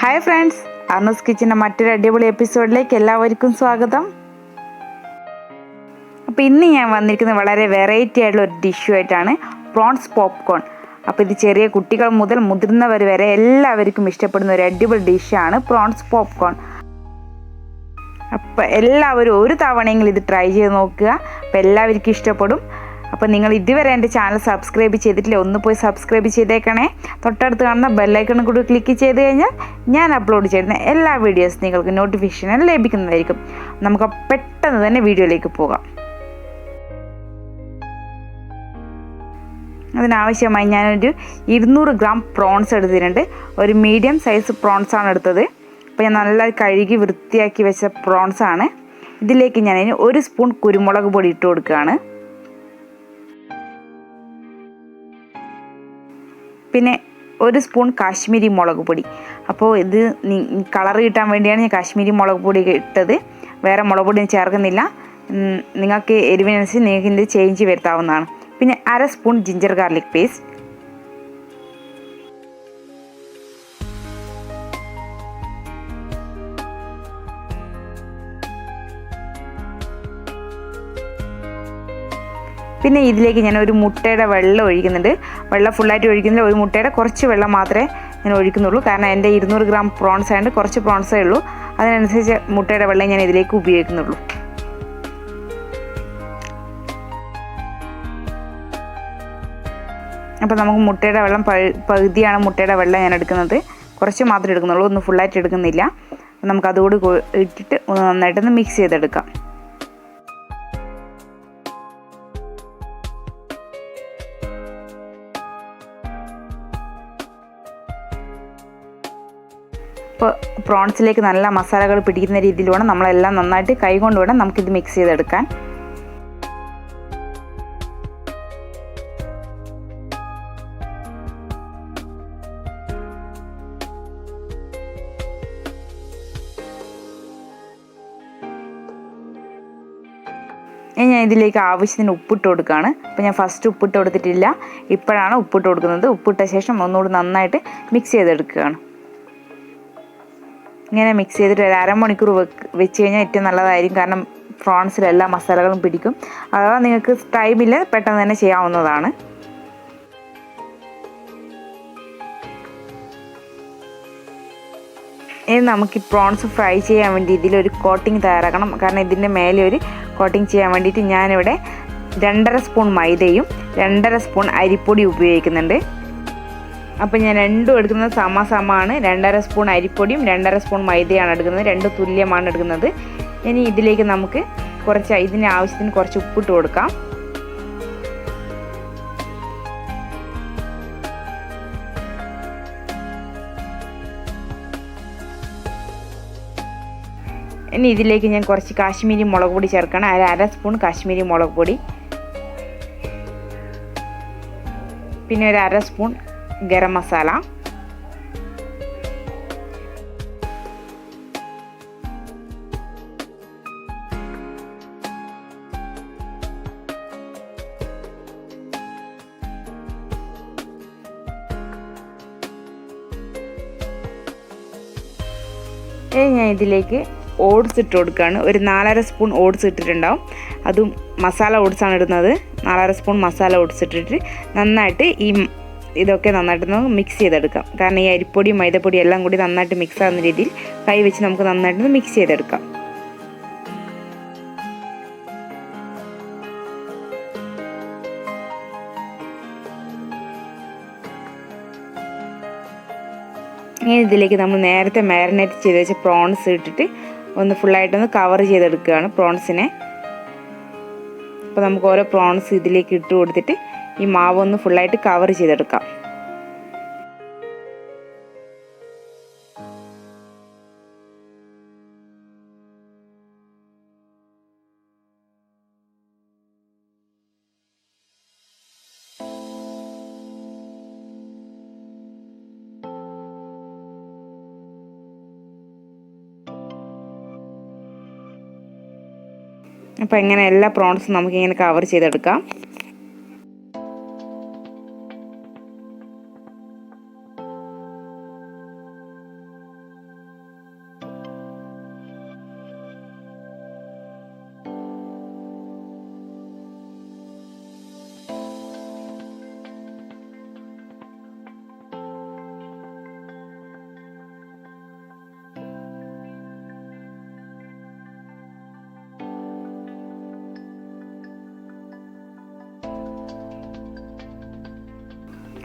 Hi friends, അർണൂസ് കിച്ചൻ്റെ മറ്റൊരു അടിപൊളി എപ്പിസോഡിലേക്ക് എല്ലാവർക്കും സ്വാഗതം. അപ്പോൾ ഇന്ന് ഞാൻ വന്നിരിക്കുന്നത് വളരെ വെറൈറ്റി ആയിട്ടുള്ള ഒരു ഡിഷുമായിട്ടാണ്, പ്രോൺസ് പോപ്കോൺ. അപ്പോൾ ഇത് ചെറിയ കുട്ടികൾ മുതൽ മുതിർന്നവർ വരെ എല്ലാവർക്കും ഇഷ്ടപ്പെടുന്ന ഒരു അടിപൊളി ഡിഷാണ് പ്രോൺസ് പോപ്കോൺ. അപ്പോൾ എല്ലാവരും ഒരു തവണയെങ്കിലും ഇത് ട്രൈ ചെയ്ത് നോക്കുക. അപ്പോൾ എല്ലാവർക്കും ഇഷ്ടപ്പെടും. അപ്പോൾ നിങ്ങൾ ഇതുവരെ എൻ്റെ ചാനൽ സബ്സ്ക്രൈബ് ചെയ്തിട്ടില്ല, ഒന്ന് പോയി സബ്സ്ക്രൈബ് ചെയ്തേക്കണേ. തൊട്ടടുത്ത് കാണുന്ന ബെല്ലൈക്കണും കൂടി ക്ലിക്ക് ചെയ്ത് കഴിഞ്ഞാൽ ഞാൻ അപ്ലോഡ് ചെയ്യുന്ന എല്ലാ വീഡിയോസും നിങ്ങൾക്ക് നോട്ടിഫിക്കേഷൻ ലഭിക്കുന്നതായിരിക്കും. നമുക്ക് പെട്ടെന്ന് തന്നെ വീഡിയോയിലേക്ക് പോകാം. അതിനാവശ്യമായി ഞാനൊരു 200 ഗ്രാം പ്രോൺസ് എടുത്തിട്ടുണ്ട്. ഒരു മീഡിയം സൈസ് പ്രോൺസാണ് എടുത്തത്. അപ്പോൾ ഞാൻ നല്ല കഴുകി വൃത്തിയാക്കി വെച്ച പ്രോൺസാണ്. ഇതിലേക്ക് ഞാനതിന് 1 സ്പൂൺ കുരുമുളക് പൊടി ഇട്ട് കൊടുക്കുകയാണ്. പിന്നെ 1 സ്പൂൺ കാശ്മീരി മുളക് പൊടി. അപ്പോൾ ഇത് കളർ കിട്ടാൻ വേണ്ടിയാണ് ഞാൻ കാശ്മീരി മുളക് പൊടി ഇട്ടത്. വേറെ മുളക് പൊടി ചേർക്കുന്നില്ല. നിങ്ങൾക്ക് എരിവിനനുസരിച്ച് നിങ്ങൾക്ക് ഇത് ചേഞ്ച് വരുത്താവുന്നതാണ്. പിന്നെ 1/2 സ്പൂൺ ജിഞ്ചർ ഗാർലിക് പേസ്റ്റ്, പിന്നെ ഇതിലേക്ക് ഞാൻ ഒരു മുട്ടയുടെ വെള്ളം ഒഴിക്കുന്നുണ്ട്. വെള്ളം ഫുള്ളായിട്ട് ഒഴിക്കുന്നില്ല, ഒരു മുട്ടയുടെ കുറച്ച് വെള്ളം മാത്രമേ ഞാൻ ഒഴിക്കുന്നുള്ളൂ. കാരണം എൻ്റെ 200 ഗ്രാം പ്രോൺസ് ആയതുകൊണ്ട് കുറച്ച് പ്രോൺസേ ഉള്ളൂ. അതിനനുസരിച്ച് മുട്ടയുടെ വെള്ളം ഞാൻ ഇതിലേക്ക് ഉപയോഗിക്കുന്നുള്ളൂ. അപ്പോൾ നമുക്ക് മുട്ടയുടെ വെള്ളം പകുതിയാണ് മുട്ടയുടെ വെള്ളം ഞാൻ എടുക്കുന്നത്. കുറച്ച് മാത്രമേ എടുക്കുന്നുള്ളൂ, ഒന്ന് ഫുള്ളായിട്ട് എടുക്കുന്നില്ല. നമുക്ക് അതുകൂടി ഇട്ടിട്ട് ഒന്ന് നന്നായിട്ടൊന്ന് മിക്സ് ചെയ്തെടുക്കാം. ഇപ്പോൾ പ്രോൺസിലേക്ക് നല്ല മസാലകൾ പിടിക്കുന്ന രീതിയിൽ വേണം നമ്മളെല്ലാം നന്നായിട്ട് കൈകൊണ്ട് വേണം നമുക്കിത് മിക്സ് ചെയ്തെടുക്കാൻ. ഞാൻ ഇതിലേക്ക് ആവശ്യത്തിന് ഉപ്പിട്ട് കൊടുക്കുകയാണ്. അപ്പോൾ ഞാൻ ഫസ്റ്റ് ഉപ്പിട്ട് കൊടുത്തിട്ടില്ല, ഇപ്പോഴാണ് ഉപ്പിട്ട് കൊടുക്കുന്നത്. ഉപ്പിട്ട ശേഷം ഒന്നുകൂടി നന്നായിട്ട് മിക്സ് ചെയ്തെടുക്കുകയാണ്. ഇങ്ങനെ മിക്സ് ചെയ്തിട്ട് ഒരു അരമണിക്കൂർ വെച്ച് കഴിഞ്ഞാൽ ഏറ്റവും നല്ലതായിരിക്കും. കാരണം പ്രോൺസിൽ എല്ലാ മസാലകളും പിടിക്കും. അഥവാ നിങ്ങൾക്ക് ടൈമിൽ പെട്ടെന്ന് തന്നെ ചെയ്യാവുന്നതാണ്. ഇനി നമുക്ക് ഈ പ്രോൺസ് ഫ്രൈ ചെയ്യാൻ വേണ്ടി ഇതിലൊരു കോട്ടിങ് തയ്യാറാക്കണം. കാരണം ഇതിൻ്റെ മേലെ ഒരു കോട്ടിങ് ചെയ്യാൻ വേണ്ടിയിട്ട് ഞാനിവിടെ 2.5 സ്പൂൺ മൈദയും 2.5 സ്പൂൺ അരിപ്പൊടി ഉപയോഗിക്കുന്നുണ്ട്. അപ്പോൾ ഞാൻ രണ്ടും എടുക്കുന്നത് സമമാണ്. 2.5 സ്പൂൺ അരിപ്പൊടിയും 2.5 സ്പൂൺ മൈദയാണ് എടുക്കുന്നത്. രണ്ടും തുല്യമാണ് എടുക്കുന്നത്. ഇനി ഇതിലേക്ക് നമുക്ക് ഇതിന് ആവശ്യത്തിന് കുറച്ച് ഉപ്പിട്ട് കൊടുക്കാം. ഇനി ഇതിലേക്ക് ഞാൻ കുറച്ച് കാശ്മീരി മുളക് പൊടി ചേർക്കണം. 1/2 സ്പൂൺ കാശ്മീരി മുളക് പൊടി, പിന്നെ ഒരു 1/2 സ്പൂൺ ഗരം മസാല, ഞാൻ ഇതിലേക്ക് ഓട്സ് ഇട്ട് കൊടുക്കുകയാണ്. ഒരു 4.5 സ്പൂൺ ഓട്സ് ഇട്ടിട്ടുണ്ടാവും. അതും മസാല ഓട്സാണ് ഇടുന്നത്. 4.5 സ്പൂൺ മസാല ഓട്സ് ഇട്ടിട്ട് നന്നായിട്ട് ഇതൊക്കെ നന്നായിട്ടൊന്ന് മിക്സ് ചെയ്തെടുക്കാം. കാരണം ഈ അരിപ്പൊടിയും മൈദപ്പൊടിയും എല്ലാം കൂടി നന്നായിട്ട് മിക്സ് ആകുന്ന രീതിയിൽ കൈ വെച്ച് നമുക്ക് നന്നായിട്ടൊന്ന് മിക്സ് ചെയ്തെടുക്കാം. ഇനി ഇതിലേക്ക് നമ്മൾ നേരത്തെ മാരിനേറ്റ് ചെയ്ത് വെച്ച പ്രോൺസ് ഇട്ടിട്ട് ഒന്ന് ഫുള്ളായിട്ടൊന്ന് കവർ ചെയ്തെടുക്കുകയാണ് പ്രോൺസിനെ. അപ്പോൾ നമുക്ക് ഓരോ പ്രോൺസ് ഇതിലേക്ക് ഇട്ട് കൊടുത്തിട്ട് ഈ മാവ് ഒന്ന് ഫുള്ളായിട്ട് കവർ ചെയ്തെടുക്കാം. അപ്പോൾ ഇങ്ങനെ എല്ലാ പ്രോൺസും നമുക്കിങ്ങനെ കവർ ചെയ്തെടുക്കാം.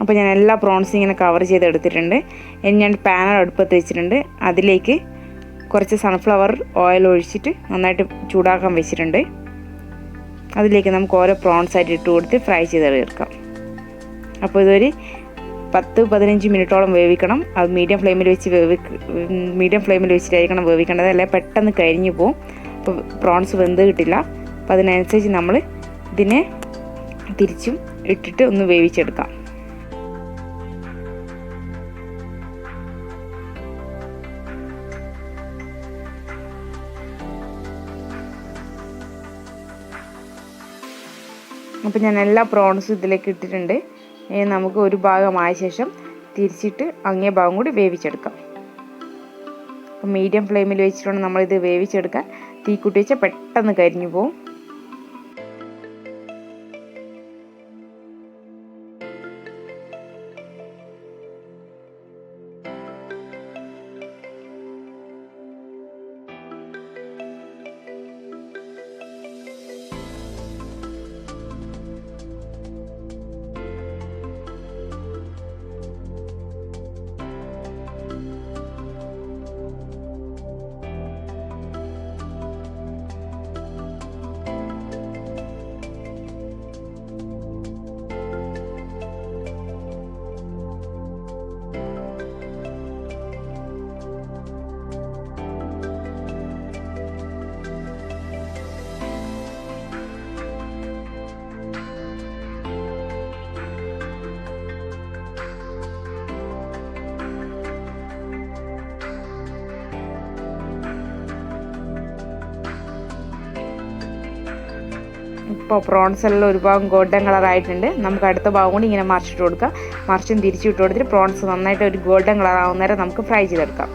അപ്പോൾ ഞാൻ എല്ലാ പ്രോൺസും ഇങ്ങനെ കവർ ചെയ്തെടുത്തിട്ടുണ്ട്. ഇനി ഞാൻ പാൻ അടുപ്പത്ത് വെച്ചിട്ടുണ്ട്. അതിലേക്ക് കുറച്ച് സൺഫ്ലവർ ഓയിൽ ഒഴിച്ചിട്ട് നന്നായിട്ട് ചൂടാക്കാൻ വെച്ചിട്ടുണ്ട്. അതിലേക്ക് നമുക്ക് ഓരോ പ്രോൺസായിട്ട് ഇട്ട് കൊടുത്ത് ഫ്രൈ ചെയ്തെടുക്കാം. അപ്പോൾ ഇതൊരു 10-15 മിനിറ്റോളം വേവിക്കണം. അത് മീഡിയം ഫ്ലെയിമിൽ വെച്ചിട്ടായിരിക്കണം വേവിക്കേണ്ടത്, അല്ലെ പെട്ടെന്ന് കരിഞ്ഞു പോകും. അപ്പോൾ പ്രോൺസ് വെന്ത് കിട്ടില്ല. അപ്പോൾ അതിനനുസരിച്ച് നമ്മൾ ഇതിനെ തിരിച്ചും ഇട്ടിട്ട് ഒന്ന് വേവിച്ചെടുക്കാം. അപ്പോൾ ഞാൻ എല്ലാ പ്രോൺസും ഇതിലേക്ക് ഇട്ടിട്ടുണ്ട്. നമുക്ക് ഒരു ഭാഗമായ ശേഷം തിരിച്ചിട്ട് അങ്ങേ ഭാഗം കൂടി വേവിച്ചെടുക്കാം. അപ്പോൾ മീഡിയം ഫ്ലെയിമിൽ വെച്ചിട്ടാണ് നമ്മളിത് വേവിച്ചെടുക്കാൻ. തീ കൂട്ടി വെച്ചാൽ പെട്ടെന്ന് കരിഞ്ഞു പോകും. ഇപ്പോൾ പ്രോൺസ് എല്ലാം ഒരു ഭാഗം ഗോൾഡൻ കളറായിട്ടുണ്ട്. നമുക്ക് അടുത്ത ഭാഗം കൂടി ഇങ്ങനെ മറിച്ചിട്ട് കൊടുക്കാം. മറിച്ചും തിരിച്ചിട്ട് കൊടുത്തിട്ട് പ്രോൺസ് നന്നായിട്ട് ഒരു ഗോൾഡൻ കളർ ആവുന്നേരം നമുക്ക് ഫ്രൈ ചെയ്തെടുക്കാം.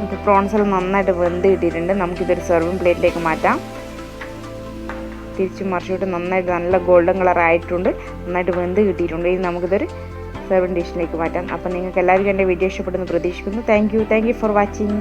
ഇപ്പോൾ പ്രോൺസ് എല്ലാം നന്നായിട്ട് വെന്ത് കിട്ടിയിട്ടുണ്ട്. നമുക്കിതൊരു സെർവിങ് പ്ലേറ്റിലേക്ക് മാറ്റാം. തിരിച്ചും മറിച്ചിട്ട് നന്നായിട്ട് നല്ല ഗോൾഡൻ കളർ ആയിട്ടുണ്ട്. നന്നായിട്ട് വെന്ത് കിട്ടിയിട്ടുണ്ട്. ഇനി നമുക്കിതൊരു സെർവിങ് ഡിഷിലേക്ക് മാറ്റാം. അപ്പോൾ നിങ്ങൾക്ക് എല്ലാവർക്കും എൻ്റെ വീഡിയോ ഇഷ്ടപ്പെടുന്നു പ്രതീക്ഷിക്കുന്നു. Thank you for watching.